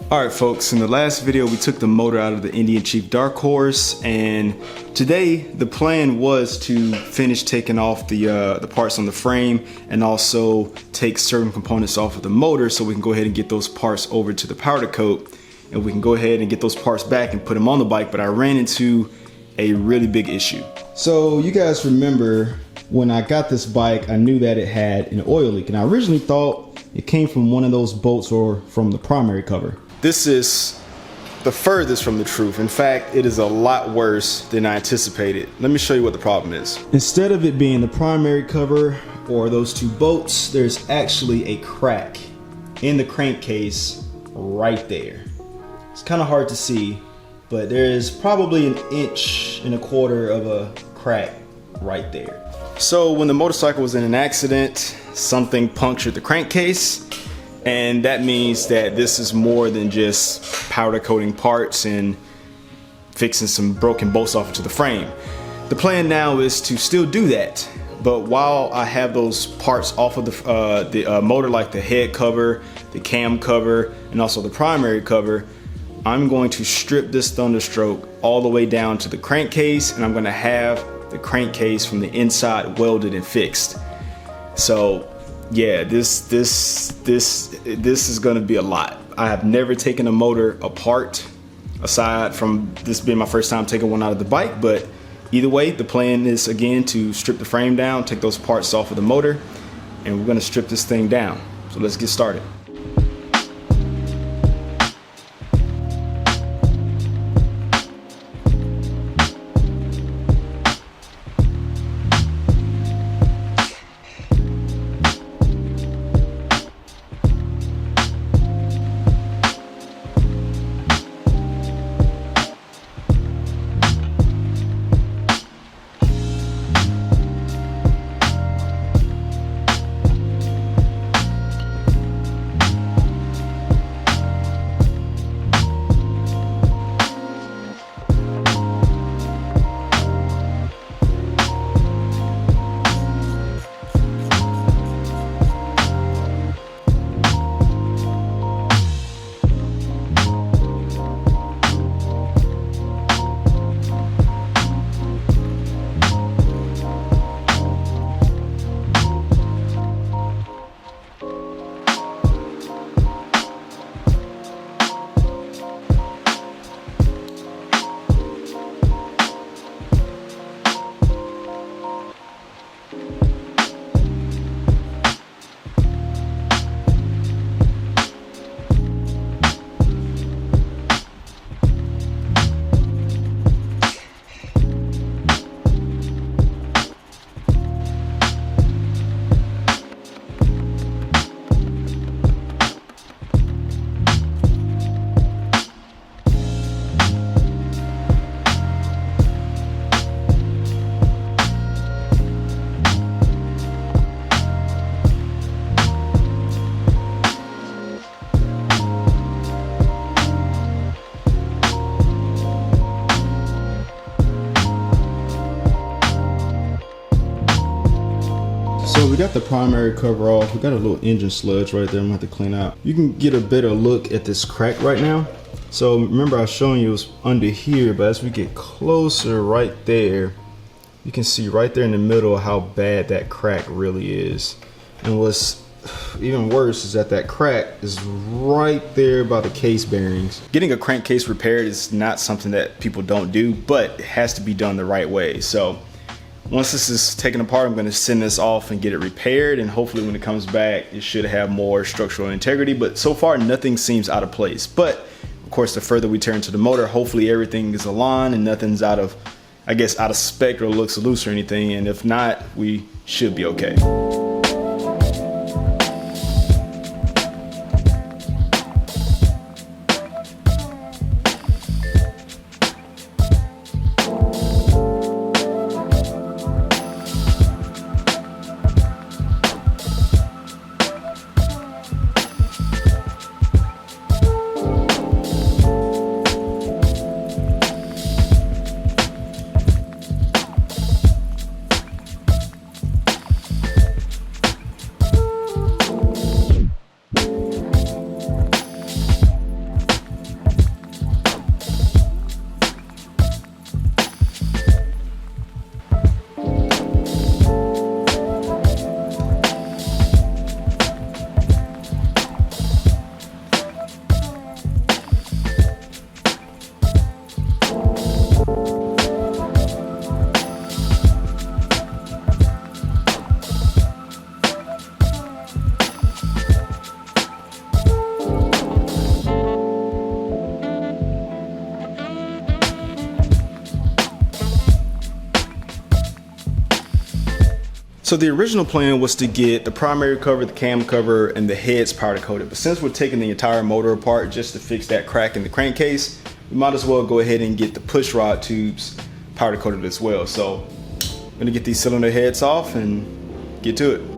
Alright folks, in the last video we took the motor out of the Indian Chief Dark Horse, and today the plan was to finish taking off the parts on the frame and also take certain components off of the motor so we can go ahead and get those parts over to the powder coat and we can go ahead and get those parts back and put them on the bike. But I ran into a really big issue. So you guys remember when I got this bike, I knew that it had an oil leak, and I originally thought it came from one of those bolts or from the primary cover. This is the furthest from the truth. In fact, it is a lot worse than I anticipated. Let me show you what the problem is. Instead of it being the primary cover or those two bolts, there's actually a crack in the crankcase right there. It's kind of hard to see, but there is probably 1.25 inches of a crack right there. So when the motorcycle was in an accident, something punctured the crankcase. And that means that this is more than just powder coating parts and fixing some broken bolts off into the frame. The plan now is to still do that, but while I have those parts off of the motor, like the head cover, the cam cover, and also the primary cover, I'm going to strip this Thunderstroke all the way down to the crankcase, and I'm going to have the crankcase from the inside welded and fixed. So yeah, this is gonna be a lot. I have never taken a motor apart, aside from this being my first time taking one out of the bike, but either way, the plan is again to strip the frame down, take those parts off of the motor, and we're gonna strip this thing down. So let's get started. So we got the primary cover off. We got a little engine sludge right there I'm gonna have to clean out. You can get a better look at this crack right now. So remember I was showing you it was under here, but as we get closer right there, you can see right there in the middle how bad that crack really is. And what's even worse is that crack is right there by the case bearings. Getting a crankcase repaired is not something that people don't do, but it has to be done the right way. So once this is taken apart, I'm going to send this off and get it repaired, and hopefully when it comes back it should have more structural integrity. But so far nothing seems out of place. But of course, the further we turn to the motor, hopefully everything is aligned and nothing's out of spec or looks loose or anything, and if not, we should be okay. So the original plan was to get the primary cover, the cam cover, and the heads powder coated. But since we're taking the entire motor apart just to fix that crack in the crankcase, we might as well go ahead and get the push rod tubes powder coated as well. So I'm gonna get these cylinder heads off and get to it.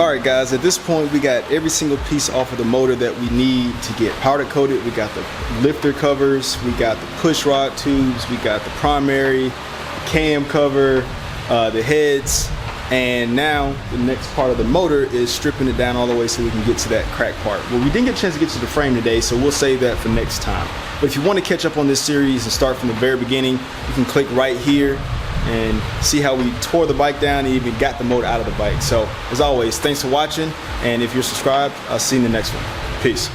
Alright guys, at this point we got every single piece off of the motor that we need to get powder coated. We got the lifter covers, we got the push rod tubes, we got the primary, the cam cover, the heads, and now the next part of the motor is stripping it down all the way so we can get to that crack part. Well, we didn't get a chance to get to the frame today, so we'll save that for next time. But if you want to catch up on this series and start from the very beginning, you can click right here and see how we tore the bike down and even got the motor out of the bike. So as always, thanks for watching, and if you're subscribed, I'll see you in the next one. Peace.